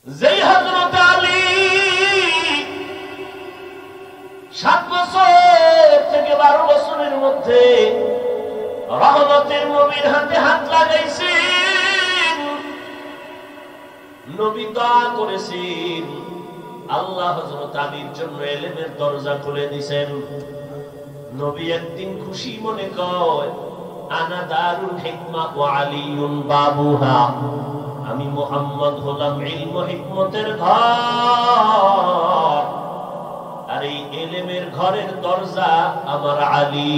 যেই হযরত আলী 7 বছর থেকে 12 বছরের মধ্যে রহমতের নবীর হাতে হাত লাগাইছেন, নবী দোয়া করেছেন, আল্লাহ হযরত আলীর জন্য ইলমের দরজা খুলে দিয়েছেন। নবী একদিন খুশি মনে কয়, আনা দারুল হিকমা ওয়া আলীউন বাবুহা, আমি মুহাম্মদ হলাম ইলম ও হিকমতের ঘর, আর এই ইলমের ঘরের দরজা আমার আলী।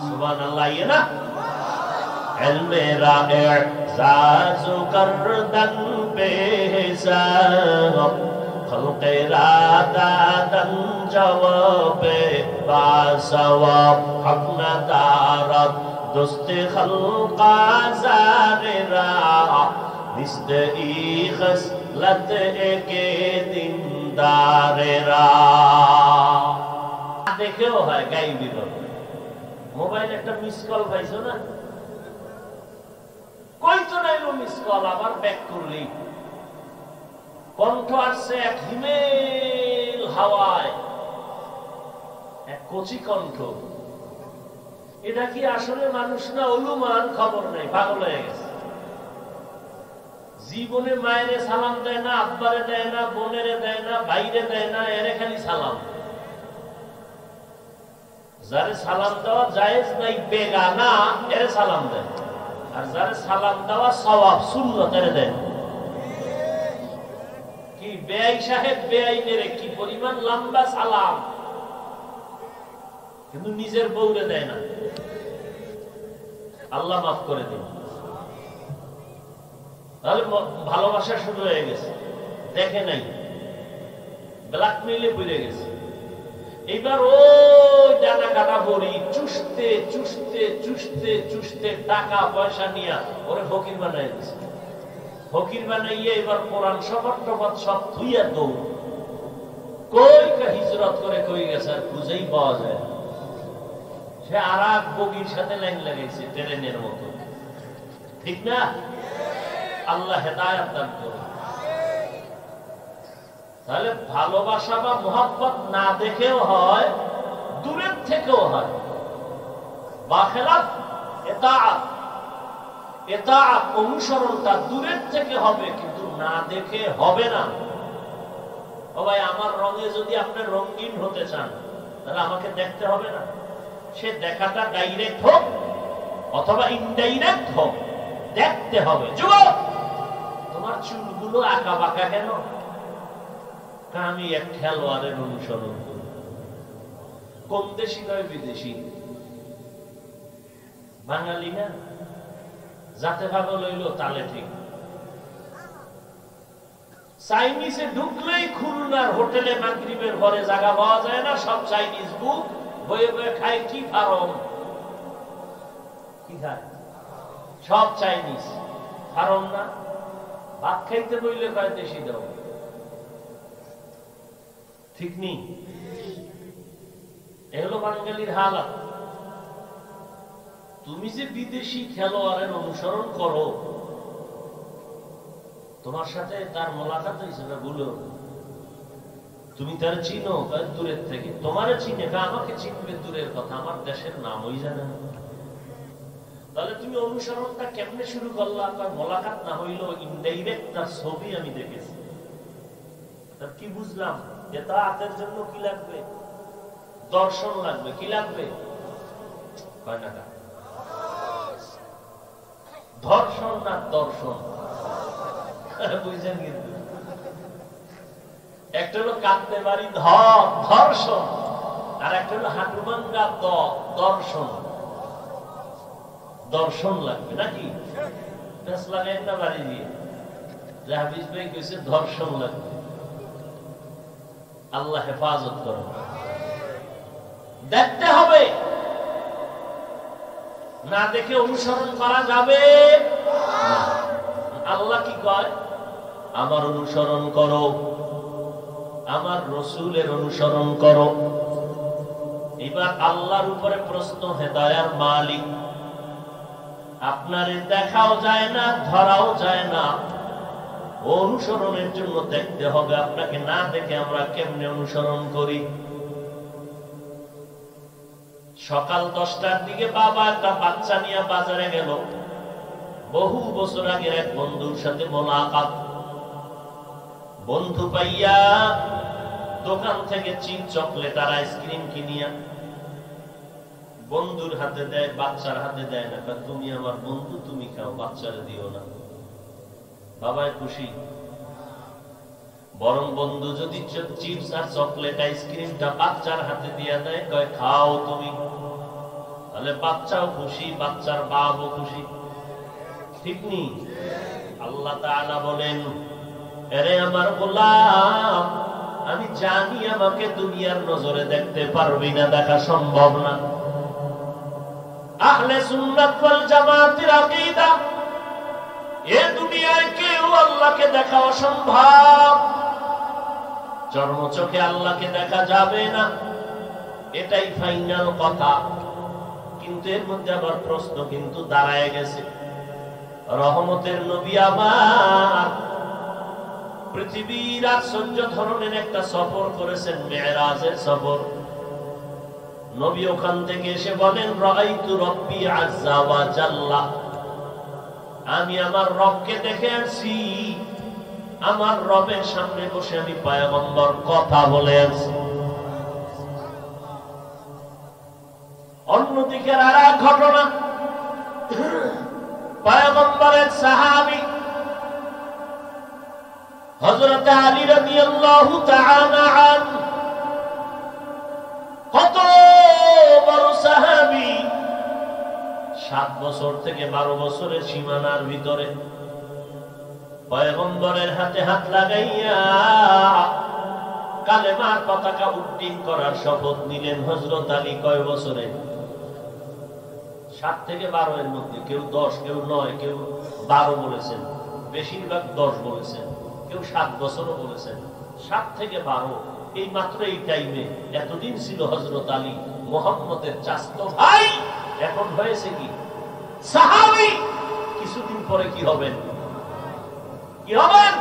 সুবহানাল্লাহ। ইনা ইলমেরা ইজাজু করদন বেহিসাব, খলকেরা দাদন জওয়াবে বাসওয়াব, হকনা দারত দোস্তে খলকা জারেরা, নিস্তে ই খসলত একে দিনদারেরা। দেখেও হয় গাইবি লোক। মোবাইল একটা মিস কল পাইছো না, কই তো নাইলো মিস কল, আবার ব্যাক করলি কণ্ঠ আসছে এক হিমেল হাওয়ায়, এক কচি কণ্ঠ। এটা কি আসলে মানুষ না অনুমান? খবর নেই, পাগল হয়ে গেছে। জীবনে মায়েরে সালাম দেয় না, আব্বারে দেয় না, বোনেরে দেয় না, ভাইরে দেয় না, এরে খালি সালাম। যারে সালাম দেওয়া জায়েজ নাই, বেগানা, এরে সালাম দেয়। আর যারে সালাম দেওয়া সওয়াব সুন্নাত, এরে দেয়। কি বেআই সাহেব বেআইনের কি পরিমাণ লম্বা সালাম, কিন্তু নিজের বউরে দেয় না। আল্লাহ মাফ করে দিন। তাহলে ভালোবাসা শুরু হয়ে গেছে, দেখে নাই, ব্ল্যাকমেইলে পড়ে গেছে। এবার ওই ডানা কাটা বড়ি চুষতে চুষতে চুষতে চুষতে টাকা পয়সা নিয়ে ওরে ফকির বানাই দিচ্ছে। ফকির বানাইয়ে এবার কোরআন শপথ টপথ সব থুইয়া দৌড়, কই কা হিজরত করে কই গেছে আর খুঁজেই পাওয়া যায়। সে আর এক বগির সাথে লাইন লাগাইছে ট্রেনের মতো, ঠিক না? আল্লাহ হেদায়েত দান করুন। তাহলে ভালোবাসা বা মোহাব্বত না দেখেও হয়, দূরের থেকেও হয়। বাখেলাত ইতাআত, ইতাআত অনুসরণটা দূরের থেকে হবে, কিন্তু না দেখে হবে না। ও ভাই, আমার রঙে যদি আপনি রঙিন হতে চান, তাহলে আমাকে দেখতে হবে না? সে দেখাটা ডাইরেক্ট হোক অথবা ইনডাইরেক্ট হোক, দেখতে হবে। যুবক, তোমার চুলগুলো আঁকা বাঁকা কেন? আমি এক খেলোয়াড়ের অনুসরণ করি। কোন দেশি নয়, বিদেশি, বাঙালি না। যাতে ভালো লইল তালে ঠিক। চাইনিজে ঢুকলেই খুলনার হোটেলে মাগরিবের ঘরে জায়গা পাওয়া যায় না, সব চাইনিজ বুক বয়ে বয়ে খায়। কি ফার্ম, কি খায়? সব চাইনিজ ফার্ম না। ভাত খাইতে বইলে কয় দেশি দাও, ঠিক নেই? এগুলো বাঙালির হালাত। তুমি যে বিদেশি খেলোয়াড়ের অনুসরণ করো, তোমার সাথে তার মোলাকাত হয়েছে না, বলো তুমি তার চিনো দূরের থেকে? তোমারে চিনে, আমাকে চিনবে দূরের কথা, আমার দেশের নামই জানে না। তাহলে তুমি অনুসরণটা কেমনে শুরু করলা? মোলাকাত না হইলো ইনডাইরেক্ট তার ছবি আমি দেখেছি। তার কি বুঝলাম? এটা হাতের জন্য কি লাগবে? দর্শন লাগবে। কি লাগবে? ধর্ষণ না দর্শন, বুঝছেন? কিন্তু একটা হলো কাঁদতে পারি ধর্ষণ, আর একটা হলো হাঁটু ভাঙ্গা দর্শন। দর্শন লাগবে নাকি? বেশ লাগে একটা বাড়ি দিয়ে হাফিজ ভাই কইছে ধর্ষণ লাগবে। আল্লাহ হেফাজত করো। দেখতে হবে, না দেখে অনুসরণ করা যাবে না। আল্লাহ কি কয়? আমার অনুসরণ করো, আমার রসুলের অনুসরণ করো। এবার আল্লাহর উপরে প্রশ্ন, হেদায়ার মালিক আপনারে দেখাও যায় না, ধরাও যায় না। অনুসরণের জন্য দেখতে হবে, আপনাকে না দেখে আমরা কেমনে অনুসরণ করি। সকাল 10টার দিকে বাবা একটা বাচ্চা নিয়ে বাজারে গেল। বহু বছর আগের এক বন্ধুর সাথে মোলাকাত। বন্ধু পাইয়া দোকান থেকে চিপ, চকলেট আর আইসক্রিম কিনিয়া বন্ধুর হাতে দেয়, বাচ্চার হাতে দেয় না। তুমি আমার বন্ধু, তুমি খাও, বাচ্চারে দিও না। বাবাই খুশি। বরং বন্ধু যদি চিপস আর চকলেট আইসক্রিমটা বাচ্চার হাতে দিয়া দেয়, কয় খাও তুমি, তাহলে বাচ্চাও খুশি, বাচ্চার বাপও খুশি। ঠিক নি? আল্লাহ তাআলা বলেন, আরে আমার গোলাম, আমি জানি আমাকে দুনিয়ার নজরে দেখতে পারবি না, দেখা সম্ভব না। আহলে সুন্নাত ওয়াল জামাতের আকীদা, এ দুনিয়ায় কেউ আল্লাহকে দেখা অসম্ভব। চর্মচোখে আল্লাহকে দেখা যাবে না, এটাই ফাইনাল কথা। কিন্তু এর মধ্যে আবার প্রশ্ন কিন্তু দাঁড়ায় গেছে। রহমতের নবী আমার পৃথিবীর আশ্চর্য ধরনের একটা সফর করেছেন, মেরাজের সফর। নবী ওখান থেকে এসে বলেন, রাআইতু রাব্বি আযজা ওয়া জাল্লা, আমি আমার রবকে দেখে আসছি। আমার রবের সামনে বসে আমি পয়গম্বর কথা বলে আসছি। অন্যদিকে আর এক ঘটনা, পয়গম্বরের সাহাবী হযরত আলী রাদিয়াল্লাহু তাআলা আনহু, কত বড় সাহাবী, 7 বছর থেকে 12 বছরের সীমানার ভিতরে পয়গম্বরের হাতে হাত লাগাইয়া কালেমার পতাকা উড্ডীন করার শপথ নিলেন হযরত আলী। কয় বছরে? 7 থেকে 12 এর মধ্যে। কেউ 10, কেউ 9, কেউ 12 বলেছেন, বেশিরভাগ 10 বলেছেন, কেউ 7 বছরও বলেছেন। 7 থেকে 12, এই মাত্র এই টাইমে এতদিন ছিল হযরত আলী মুহাম্মদের চাচতো ভাই, এখন হয়েছে কি সাহাবী। কিছুদিন পরে কি হবেন? কি হবেন?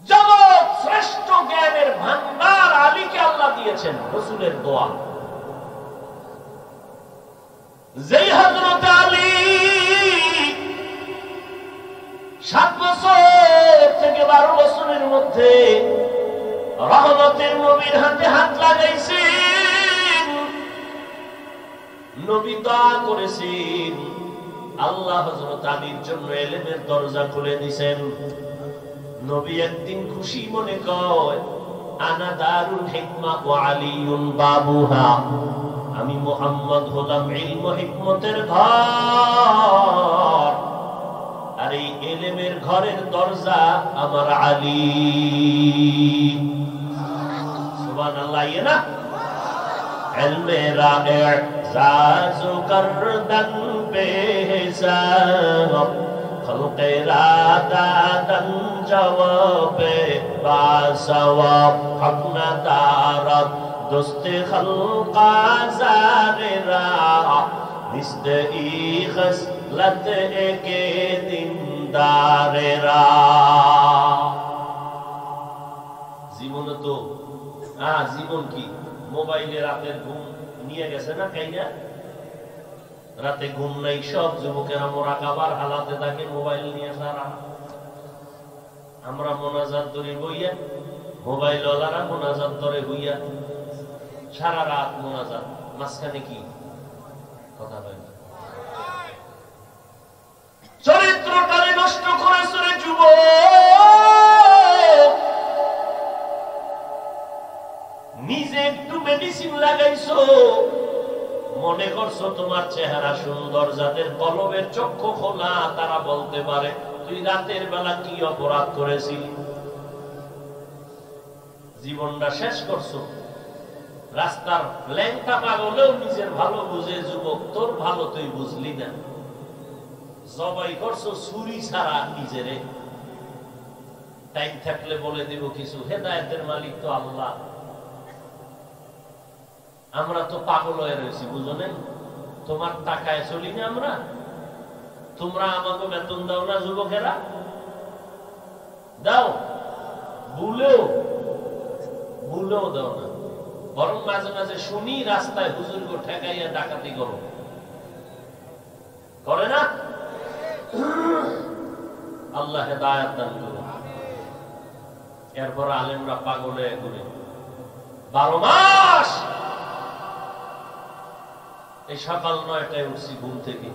জগৎ শ্রেষ্ঠ জ্ঞানের ভান্ডার আলীকে আল্লাহ দিয়েছেন, রাসূলের দোয়া। যেই হযরত আলী 7 বছর থেকে 12 বছরের মধ্যে রহমতের নবীর হাতে হাত লাগাইছেন, নবী দোয়া করেছেন, আল্লাহ হযরত আলীর জন্য ইলমের দরজা খুলে দিয়েছেন। নবী একদিন খুশি মনে কয়, আনা দারুল হিকমা ওয়া আলীউন বাবুহা, আমি মুহাম্মদ হলাম ইলম ও হিকমতের ঘর, আর এই ইলমের ঘরের দরজা আমার আলী। সুবহানাল্লাহ। ইয়ে না ইলমে রা'i জাজু করদন বেহিসাব, খলকে রাদাদন জওয়াবে বাসওয়াব, হক না দারত দোস্তে খলকা জারেরা, নিস্তে ই খসলত একে দিনদারেরা। জীবন তো জীবন কি মোবাইলে রাতের ঘুম নিয়ে গেছে না কাইনা? রাতে ঘুম নাই, সব যুবকেরা মোরাকাবার হালাতে থাকে, মোবাইল নিয়ে সারা। আমরা মোনাজাত ধরে বইয়া, মোবাইল ওয়ালারা মোনাজাত ধরে বইয়া, সারা রাত মোনাজাত। মাঝখানে কি কথা হয়? চরিত্রটারে নষ্ট করেছে রে যুবক। নিজে একটু মেডিসিন লাগাইছো, মনে করছো তোমার চেহারা সুন্দর। যাদের কলবের চক্ষু খোলা তারা বলতে পারে তুই রাতের বেলা কি অপরাধ করেছিলি। জীবনটা শেষ করছো। রাস্তার ল্যাংটা পাগলেও নিজের ভালো বুঝে যুবক, তোর ভালো তুই বুঝলি না। জবাই করছো ছুরি ছাড়া নিজেরে। টাইম থাকলে বলে দিব কিছু, হেদায়েতের মালিক তো আল্লাহ। আমরা তো পাগল হয়ে রয়েছি, বুঝলেন? তোমার টাকায় চলি না আমরা, তোমরা আমাকে বেতন দাও না যুবকেরা, দাও, ভুলেও দাও না, বরং মাঝে মাঝে শুনি রাস্তায় হুজুরকে ঠেকাইয়া ডাকাতি করো, করে না? আল্লাহ হেদায়েত দান করুন। এরপর আলেমরা পাগলে ঘুরে 12 মাস। এই সকাল 9টায় উঠছি ঘুম থেকে,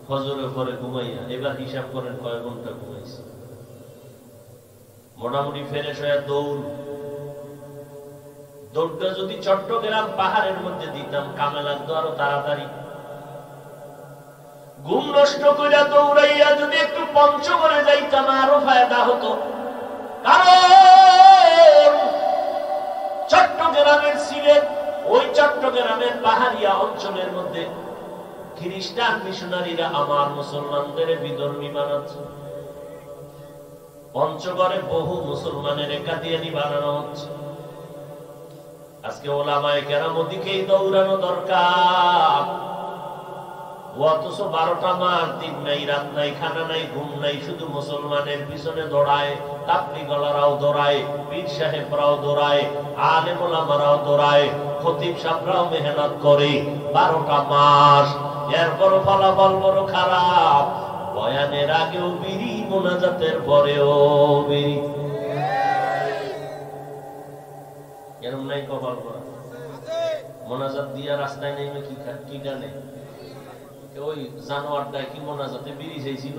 ফজরের পরে ঘুমাইয়া, এবার হিসাব করেন কয় ঘন্টা ঘুমাইছি। মোটামুটি ফ্রেশ হয়ে দৌড়টা যদি চট্টগ্রাম পাহাড়ের মধ্যে দিতাম কামে লাগতো আরো তাড়াতাড়ি। ঘুম নষ্ট করে দৌড়াইয়া যদি একটু পঞ্চগড়ে যাইতাম আরো ফায়দা হতো, কারণ চট্টগ্রামের সিলেট, ওই চট্টগ্রামের পাহাড়িয়া অঞ্চলের মধ্যে খ্রিস্টান মিশনারিরা আমার মুসলমানদের বিধর্মী বানাচ্ছে। পঞ্চগড়ে বহু মুসলমানের কাদিয়ানি বানানো হচ্ছে। আজকে ওলামায়ে কেরাম ওদিকেই দৌড়ানো দরকার। অথচ 12টা মাস দিন নাই, রাত নাই, খানা নাই, ঘুম নাই, শুধু মুসলমানের পিছনে দৌড়ায়। তাবলীগওয়ালারাও দৌড়ায়, পীর সাহেবরাও দৌড়ায়, আলেম ওলামারাও দৌড়ায়, খতিব সাহেবরাও মেহনত করে 12টা মাস। এরপর ফলাফল বড় খারাপ। বয়ানের আগেও বিড়ি, মোনাজাতের পরেও বিড়ি। এরম নাই কপাল করা? মোনাজাত দিয়া রাস্তায় নেমে কি জানে ওই জানোয়ারটায় কি মোনাজাতে বিড়ি চাইছিল,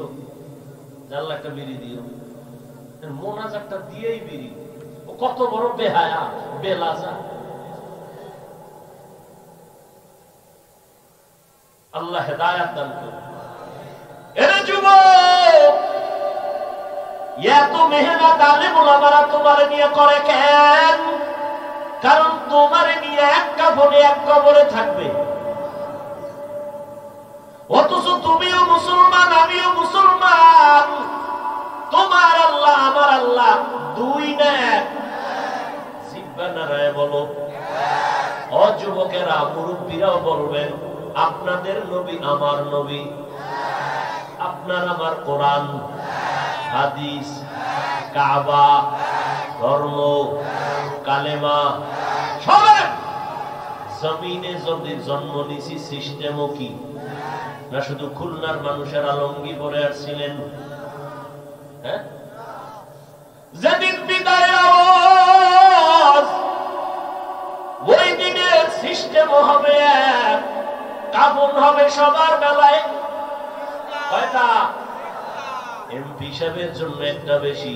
জানলা একটা বিড়ি দিও, মোনাজাতটা দিয়েই বিড়ি। ও কত বড় বেহায়া, বেলাজা। আল্লাহ হেদায়েত দান করুন। এরে যুবক, এত মেহনত আলেম ওলামারা তোমার নিয়ে করে কেন? কারণ তোমার নিয়ে এক কাফনে এক কবরে থাকবে। অথচ তুমিও মুসলমান, আমিও মুসলমান। তোমার আল্লাহ আমার আল্লাহ দুই না এক? জিহ্বা নাড়ায় বলো। যুবকেরা, মুরব্বীরাও বলবেন, আপনাদের নবী আমার নবী, আপনার আমার কোরআন, হাদিস, কাবা, ধর্ম, কালেমা সব জমিনে যদি জন্ম নিছি সিস্টেমও কি না? শুধু খুলনার মানুষের লুঙ্গি পরে আসছিলেন? হ্যাঁ, যেদিন বিদায়ের আওয়াজ, ওই দিনের সিস্টেম হবে এক, কাফন হবে সবার বেলায় কয়টা? এমপি সাহেবের জন্য একটা বেশি,